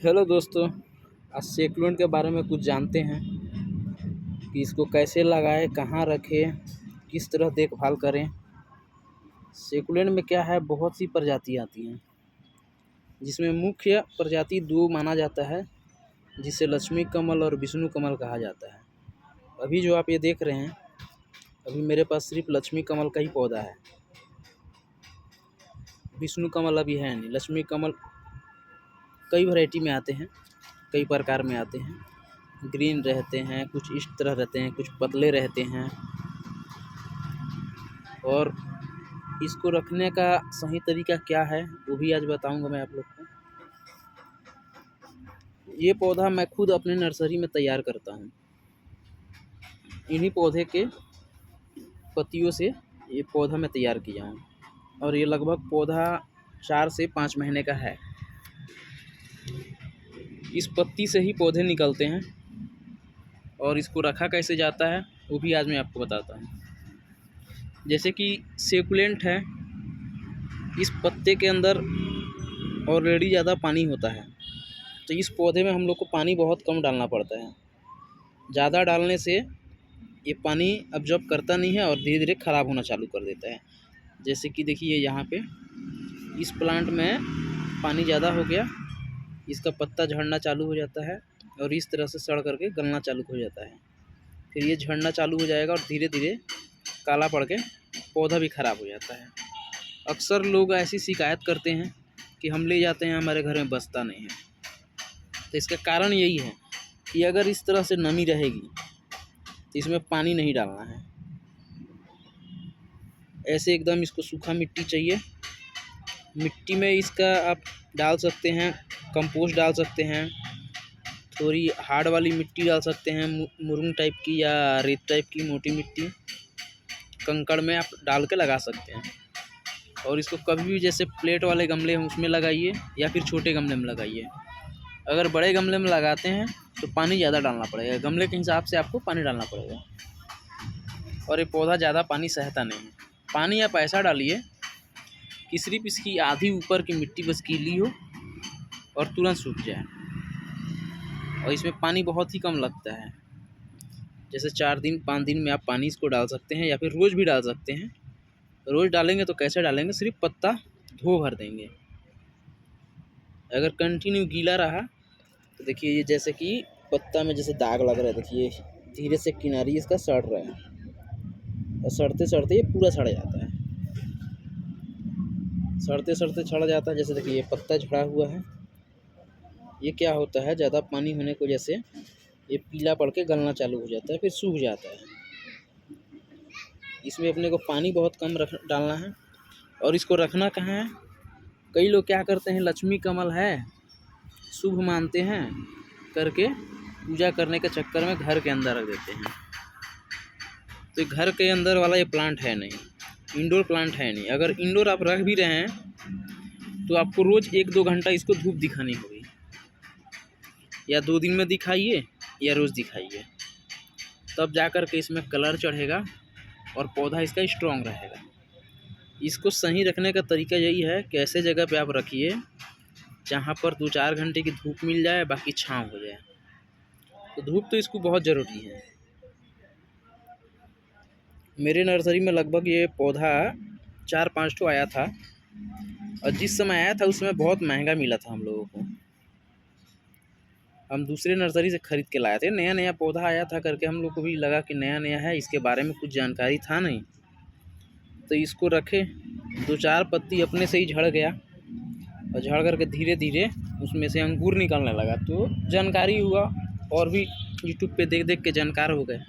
Hello दोस्तों। आज सेक्वेंट के बारे में कुछ जानते हैं कि इसको कैसे लगाएं, कहाँ रखें, किस तरह देखभाल करें। सेक्वेंट में क्या है, बहुत सी प्रजाति आती हैं, जिसमें मुख्य प्रजाति दो माना जाता है, जिसे लक्ष्मी कमल और विष्णु कमल कहा जाता है। अभी जो आप ये देख रहे हैं, अभी मेरे पास सिर्फ लक्ष्मी कमल का ही पौधा है। विष्णु कमल अभी है नहीं। लक्ष्मी कमल कई वैरायटी में आते हैं, कई प्रकार में आते हैं। ग्रीन रहते हैं, कुछ इस तरह रहते हैं, कुछ पतले रहते हैं। और इसको रखने का सही तरीका क्या है वो भी आज बताऊंगा मैं आप लोग को। ये पौधा मैं खुद अपने नर्सरी में तैयार करता हूँ। इन्हीं पौधे के पत्तियों से ये पौधा मैं तैयार किया हूँ, और ये लगभग पौधा 4 से 5 महीने का है। इस पत्ती से ही पौधे निकलते हैं, और इसको रखा कैसे जाता है वो भी आज मैं आपको बताता हूँ। जैसे कि सेकुलेंट है, इस पत्ते के अंदर ऑलरेडी ज़्यादा पानी होता है, तो इस पौधे में हम लोग को पानी बहुत कम डालना पड़ता है। ज़्यादा डालने से ये पानी अब्जॉर्ब करता नहीं है और धीरे धीरे ख़राब होना चालू कर देता है। जैसे कि देखिए यहाँ पे इस प्लांट में पानी ज़्यादा हो गया, इसका पत्ता झड़ना चालू हो जाता है और इस तरह से सड़ करके गलना चालू हो जाता है। फिर ये झड़ना चालू हो जाएगा और धीरे धीरे काला पड़ के पौधा भी ख़राब हो जाता है। अक्सर लोग ऐसी शिकायत करते हैं कि हम ले जाते हैं, हमारे घर में बसता नहीं है। तो इसका कारण यही है कि अगर इस तरह से नमी रहेगी तो इसमें पानी नहीं डालना है। ऐसे एकदम इसको सूखा मिट्टी चाहिए। मिट्टी में इसका आप डाल सकते हैं, कंपोस्ट डाल सकते हैं, थोड़ी हार्ड वाली मिट्टी डाल सकते हैं, मुरुंग टाइप की या रेत टाइप की मोटी मिट्टी कंकड़ में आप डाल के लगा सकते हैं। और इसको कभी भी जैसे प्लेट वाले गमले हैं उसमें लगाइए या फिर छोटे गमले में लगाइए। अगर बड़े गमले में लगाते हैं तो पानी ज़्यादा डालना पड़ेगा, गमले के हिसाब से आपको पानी डालना पड़ेगा। और ये पौधा ज़्यादा पानी सहता नहीं है। पानी आप ऐसा डालिए कि सिर्फ इसकी आधी ऊपर की मिट्टी बस गीली हो और तुरंत सूख जाए। और इसमें पानी बहुत ही कम लगता है, जैसे 4 दिन 5 दिन में आप पानी इसको डाल सकते हैं या फिर रोज़ भी डाल सकते हैं। रोज़ डालेंगे तो कैसे डालेंगे, सिर्फ पत्ता धो भर देंगे। अगर कंटिन्यू गीला रहा तो देखिए ये जैसे कि पत्ता में जैसे दाग लग रहा है, देखिए धीरे से किनारी इसका सड़ रहा है और सड़ते सड़ते ये पूरा सड़ जाता है। सड़ते सड़ते सड़ जाता है। जैसे देखिए ये पत्ता झड़ा हुआ है, ये क्या होता है, ज़्यादा पानी होने की वजह से ये पीला पड़ के गलना चालू हो जाता है, फिर सूख जाता है। इसमें अपने को पानी बहुत कम डालना है। और इसको रखना कहाँ है, कई लोग क्या करते हैं, लक्ष्मी कमल है शुभ मानते हैं करके पूजा करने के चक्कर में घर के अंदर रख देते हैं। तो ये घर के अंदर वाला ये प्लांट है नहीं, इंडोर प्लांट है नहीं। अगर इंडोर आप रख भी रहे हैं तो आपको रोज़ 1-2 घंटा इसको धूप दिखानी होगी, या 2 दिन में दिखाइए या रोज़ दिखाइए, तब जा कर के इसमें कलर चढ़ेगा और पौधा इसका स्ट्रॉन्ग रहेगा। इसको सही रखने का तरीका यही है कि ऐसे जगह पे आप रखिए जहाँ पर 2-4 घंटे की धूप मिल जाए, बाकी छाँव हो जाए। तो धूप तो इसको बहुत ज़रूरी है। मेरे नर्सरी में लगभग ये पौधा 4-5 ठो आया था, और जिस समय आया था उस समय बहुत महंगा मिला था हम लोगों को। हम दूसरे नर्सरी से ख़रीद के लाए थे, नया नया पौधा आया था करके हम लोग को भी लगा कि नया नया है, इसके बारे में कुछ जानकारी था नहीं। तो इसको रखे, 2-4 पत्ती अपने से ही झड़ गया, और झड़ करके धीरे धीरे उसमें से अंकुर निकलने लगा। तो जानकारी हुआ, और भी यूट्यूब पे देख देख के जानकार हो गए।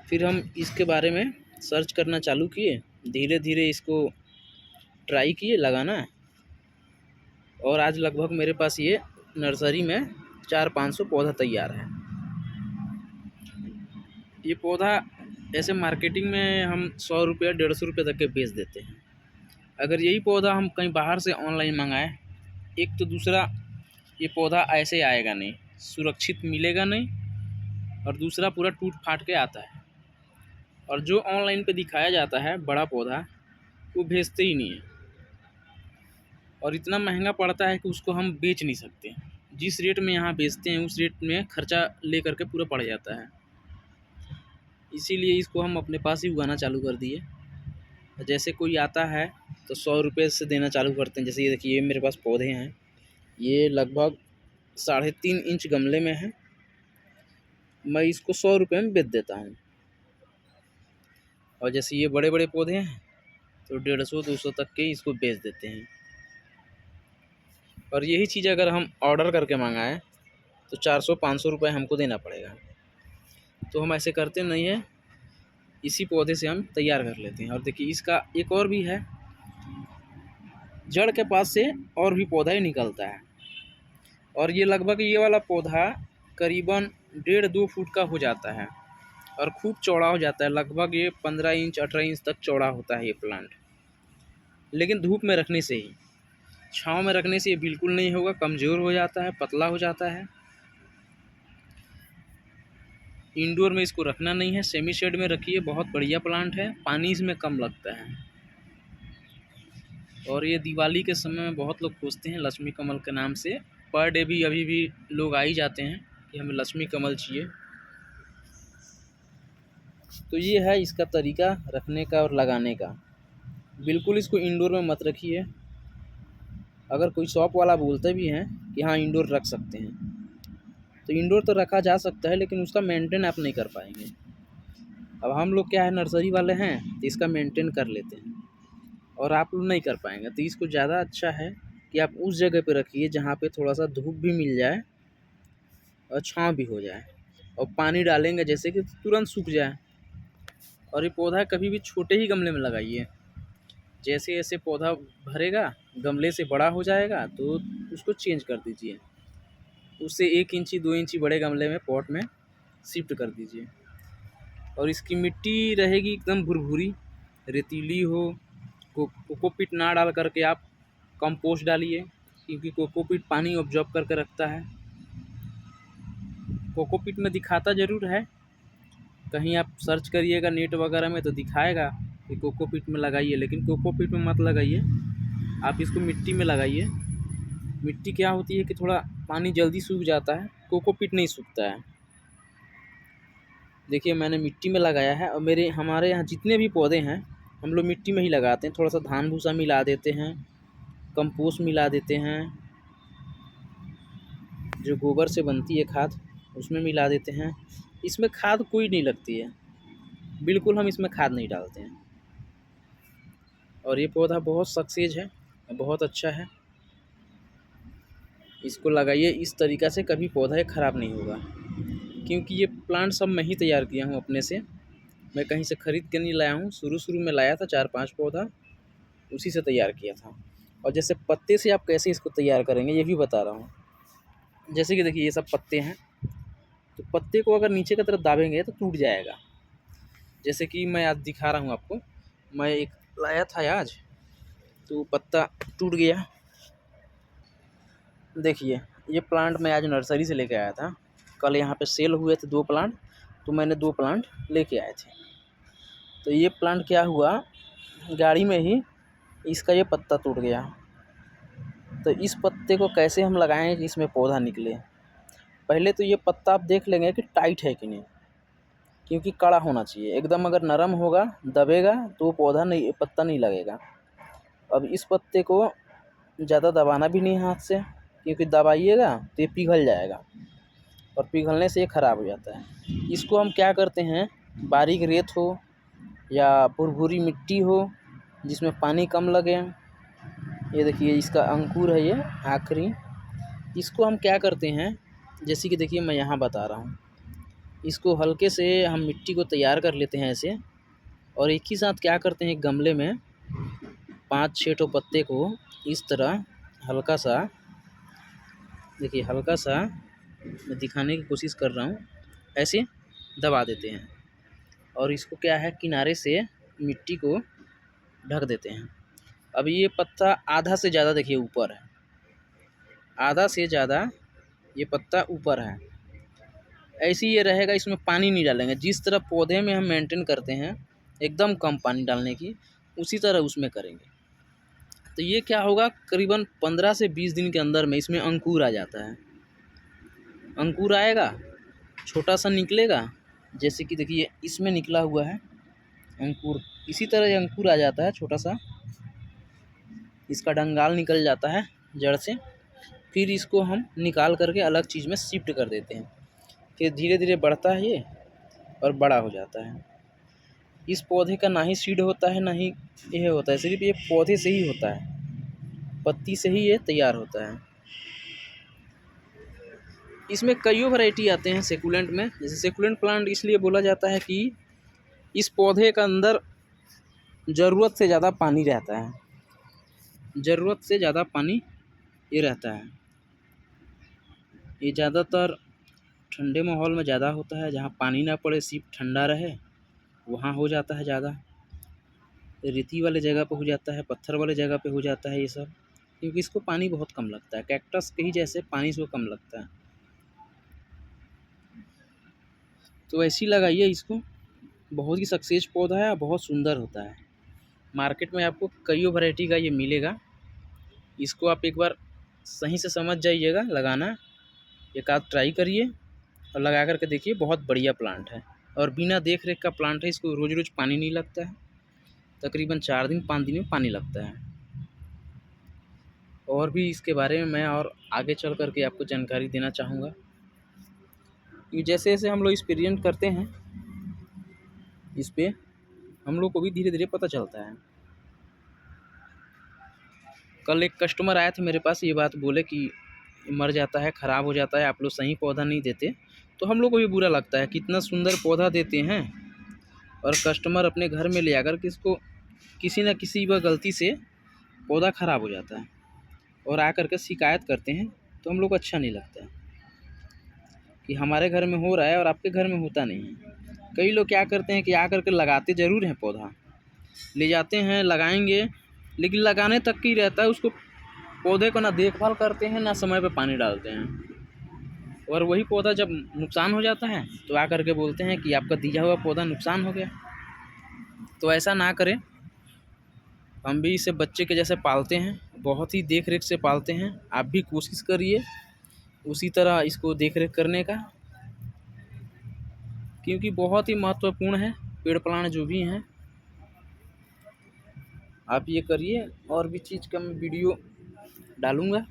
फिर हम इसके बारे में सर्च करना चालू किए, धीरे धीरे इसको ट्राई किए लगाना। और आज लगभग मेरे पास ये नर्सरी में 400-500 पौधा तैयार है। ये पौधा ऐसे मार्केटिंग में हम 100 रुपये 150 रुपये तक के बेच देते हैं। अगर यही पौधा हम कहीं बाहर से ऑनलाइन मंगाएं, एक तो दूसरा ये पौधा ऐसे आएगा नहीं, सुरक्षित मिलेगा नहीं, और दूसरा पूरा टूट फाट के आता है। और जो ऑनलाइन पे दिखाया जाता है बड़ा पौधा, वो भेजते ही नहीं है। और इतना महंगा पड़ता है कि उसको हम बेच नहीं सकते। जिस रेट में यहाँ बेचते हैं उस रेट में खर्चा ले करके पूरा पड़ जाता है। इसीलिए इसको हम अपने पास ही उगाना चालू कर दिए। जैसे कोई आता है तो 100 रुपये से देना चालू करते हैं। जैसे ये देखिए, ये मेरे पास पौधे हैं, ये लगभग 3.5 इंच गमले में है। मैं इसको 100 रुपये में बेच देता हूँ। और जैसे ये बड़े बड़े पौधे हैं तो 150-200 तक के इसको बेच देते हैं। और यही चीज़ अगर हम ऑर्डर करके मंगाएं तो 400-500 रुपये हमको देना पड़ेगा। तो हम ऐसे करते नहीं हैं, इसी पौधे से हम तैयार कर लेते हैं। और देखिए इसका एक और भी है, जड़ के पास से और भी पौधा ही निकलता है। और ये लगभग ये वाला पौधा करीबन 1.5-2 फुट का हो जाता है और खूब चौड़ा हो जाता है। लगभग ये 15 इंच 18 इंच तक चौड़ा होता है ये प्लांट। लेकिन धूप में रखने से ही, छाँव में रखने से ये बिल्कुल नहीं होगा, कमज़ोर हो जाता है, पतला हो जाता है। इंडोर में इसको रखना नहीं है, सेमी शेड में रखिए। बहुत बढ़िया प्लांट है, पानी इसमें कम लगता है। और ये दिवाली के समय में बहुत लोग पूछते हैं लक्ष्मी कमल के नाम से। पर डे भी अभी भी लोग आ ही जाते हैं कि हमें लक्ष्मी कमल चाहिए। तो ये है इसका तरीका रखने का और लगाने का। बिल्कुल इसको इंडोर में मत रखिए। अगर कोई शॉप वाला बोलते भी हैं कि हाँ इंडोर रख सकते हैं, तो इंडोर तो रखा जा सकता है, लेकिन उसका मेंटेन आप नहीं कर पाएंगे। अब हम लोग क्या है, नर्सरी वाले हैं, तो इसका मेंटेन कर लेते हैं और आप लोग नहीं कर पाएंगे। तो इसको ज़्यादा अच्छा है कि आप उस जगह पे रखिए जहाँ पे थोड़ा सा धूप भी मिल जाए और छाँव भी हो जाए, और पानी डालेंगे जैसे कि तुरंत सूख जाए। और ये पौधा कभी भी छोटे ही गमले में लगाइए। जैसे जैसे पौधा भरेगा, गमले से बड़ा हो जाएगा तो उसको चेंज कर दीजिए, उससे 1 इंची 2 इंची बड़े गमले में पॉट में शिफ्ट कर दीजिए। और इसकी मिट्टी रहेगी एकदम भुरभुरी, रेतीली हो। कोकोपीट ना डाल करके आप कंपोस्ट डालिए, क्योंकि कोकोपीट पानी ऑब्जॉर्ब करके रखता है। कोकोपीट में दिखाता ज़रूर है, कहीं आप सर्च करिएगा नेट वगैरह में तो दिखाएगा कि कोकोपीट में लगाइए, लेकिन कोकोपीट में मत लगाइए, आप इसको मिट्टी में लगाइए। मिट्टी क्या होती है कि थोड़ा पानी जल्दी सूख जाता है, कोकोपीट नहीं सूखता है। देखिए मैंने मिट्टी में लगाया है, और हमारे यहाँ जितने भी पौधे हैं हम लोग मिट्टी में ही लगाते हैं। थोड़ा सा धान भूसा मिला देते हैं, कंपोस्ट मिला देते हैं, जो गोबर से बनती है खाद उसमें मिला देते हैं। इसमें खाद कोई नहीं लगती है, बिल्कुल हम इसमें खाद नहीं डालते हैं। और ये पौधा बहुत सक्सेस है, बहुत अच्छा है। इसको लगाइए, इस तरीक़ा से कभी पौधा ख़राब नहीं होगा। क्योंकि ये प्लांट सब मैं ही तैयार किया हूँ अपने से, मैं कहीं से ख़रीद के नहीं लाया हूँ। शुरू में लाया था 4-5 पौधा, उसी से तैयार किया था। और जैसे पत्ते से आप कैसे इसको तैयार करेंगे ये भी बता रहा हूँ। जैसे कि देखिए ये सब पत्ते हैं, तो पत्ते को अगर नीचे की तरफ दाबेंगे तो टूट जाएगा। जैसे कि मैं आज दिखा रहा हूँ आपको, मैं एक लाया था आज, तो पत्ता टूट गया। देखिए ये प्लांट मैं आज नर्सरी से लेके आया था, कल यहाँ पे सेल हुए थे 2 प्लांट, तो मैंने 2 प्लांट लेके आए थे। तो ये प्लांट क्या हुआ, गाड़ी में ही इसका ये पत्ता टूट गया। तो इस पत्ते को कैसे हम लगाएं कि इसमें पौधा निकले। पहले तो ये पत्ता आप देख लेंगे कि टाइट है कि नहीं, क्योंकि कड़ा होना चाहिए। एकदम अगर नरम होगा, दबेगा तो पत्ता नहीं लगेगा। अब इस पत्ते को ज़्यादा दबाना भी नहीं हाथ से, क्योंकि दबाइएगा तो ये पिघल जाएगा, और पिघलने से ये ख़राब हो जाता है। इसको हम क्या करते हैं, बारीक रेत हो या भुरभुरी मिट्टी हो जिसमें पानी कम लगे, ये देखिए इसका अंकुर है ये आखिरी, इसको हम क्या करते हैं, जैसे कि देखिए मैं यहाँ बता रहा हूँ, इसको हल्के से हम मिट्टी को तैयार कर लेते हैं ऐसे, और एक ही साथ क्या करते हैं, गमले में 5-6 ठो पत्ते को इस तरह हल्का सा, देखिए हल्का सा मैं दिखाने की कोशिश कर रहा हूँ, ऐसे दबा देते हैं। और इसको क्या है, किनारे से मिट्टी को ढक देते हैं। अब ये पत्ता आधा से ज़्यादा देखिए ऊपर है, आधा से ज़्यादा ये पत्ता ऊपर है। ऐसे ही ये रहेगा, इसमें पानी नहीं डालेंगे। जिस तरह पौधे में हम मेंटेन करते हैं एकदम कम पानी डालने की, उसी तरह उसमें करेंगे। तो ये क्या होगा, करीबन 15 से 20 दिन के अंदर में इसमें अंकुर आ जाता है। अंकुर आएगा, छोटा सा निकलेगा, जैसे कि देखिए इसमें निकला हुआ है अंकुर। इसी तरह ये अंकुर आ जाता है छोटा सा, इसका डंगाल निकल जाता है जड़ से। फिर इसको हम निकाल करके अलग चीज़ में शिफ्ट कर देते हैं। फिर धीरे धीरे बढ़ता है ये और बड़ा हो जाता है। इस पौधे का ना ही सीड होता है ना ही यह होता है, सिर्फ ये पौधे से ही होता है, पत्ती से ही ये तैयार होता है। इसमें कईयों वैरायटी आते हैं सेकुलेंट में। जैसे सेकुलेंट प्लांट इसलिए बोला जाता है कि इस पौधे का अंदर ज़रूरत से ज़्यादा पानी रहता है, ज़रूरत से ज़्यादा पानी ये रहता है। ये ज़्यादातर ठंडे माहौल में ज़्यादा होता है, जहाँ पानी ना पड़े सिर्फ ठंडा रहे वहाँ हो जाता है ज़्यादा। रेती वाले जगह पे हो जाता है, पत्थर वाले जगह पे हो जाता है ये सब, क्योंकि इसको पानी बहुत कम लगता है। कैक्टस के ही जैसे पानी इसको कम लगता है। तो ऐसे ही लगाइए इसको, बहुत ही सक्सेस पौधा है, बहुत सुंदर होता है। मार्केट में आपको कईयों वैरायटी का ये मिलेगा। इसको आप एक बार सही से समझ जाइएगा लगाना, एक आध ट्राई करिए और लगा करके देखिए, बहुत बढ़िया प्लांट है। और बिना देख रेख का प्लांट है, इसको रोज़ रोज़ पानी नहीं लगता है, तकरीबन 4 दिन 5 दिन में पानी लगता है। और भी इसके बारे में मैं और आगे चल करके आपको जानकारी देना चाहूँगा, कि जैसे जैसे हम लोग एक्सपीरियंस करते हैं इस पे, हम लोग को भी धीरे धीरे पता चलता है। कल एक कस्टमर आए थे मेरे पास, ये बात बोले कि मर जाता है, ख़राब हो जाता है, आप लोग सही पौधा नहीं देते। तो हम लोग को भी बुरा लगता है, कितना सुंदर पौधा देते हैं और कस्टमर अपने घर में ले आकर के इसको किसी न किसी वह गलती से पौधा ख़राब हो जाता है और आकर के शिकायत करते हैं। तो हम लोग को अच्छा नहीं लगता है कि हमारे घर में हो रहा है और आपके घर में होता नहीं है। कई लोग क्या करते हैं कि आकर के लगाते ज़रूर हैं, पौधा ले जाते हैं, लगाएंगे, लेकिन लगाने तक ही रहता है। उसको पौधे को ना देखभाल करते हैं, ना समय पे पानी डालते हैं। और वही पौधा जब नुकसान हो जाता है तो आकर के बोलते हैं कि आपका दिया हुआ पौधा नुकसान हो गया। तो ऐसा ना करें। हम भी इसे बच्चे के जैसे पालते हैं, बहुत ही देख रेख से पालते हैं। आप भी कोशिश करिए उसी तरह इसको देख रेख करने का, क्योंकि बहुत ही महत्वपूर्ण है पेड़ प्लांट जो भी हैं। आप ये करिए। और भी चीज़ का मैं वीडियो डालूँगा,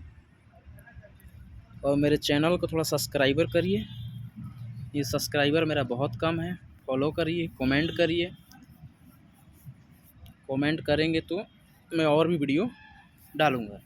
और मेरे चैनल को थोड़ा सब्सक्राइबर करिए। ये सब्सक्राइबर मेरा बहुत कम है, फॉलो करिए, कमेंट करिए। कमेंट करेंगे तो मैं और भी वीडियो डालूँगा।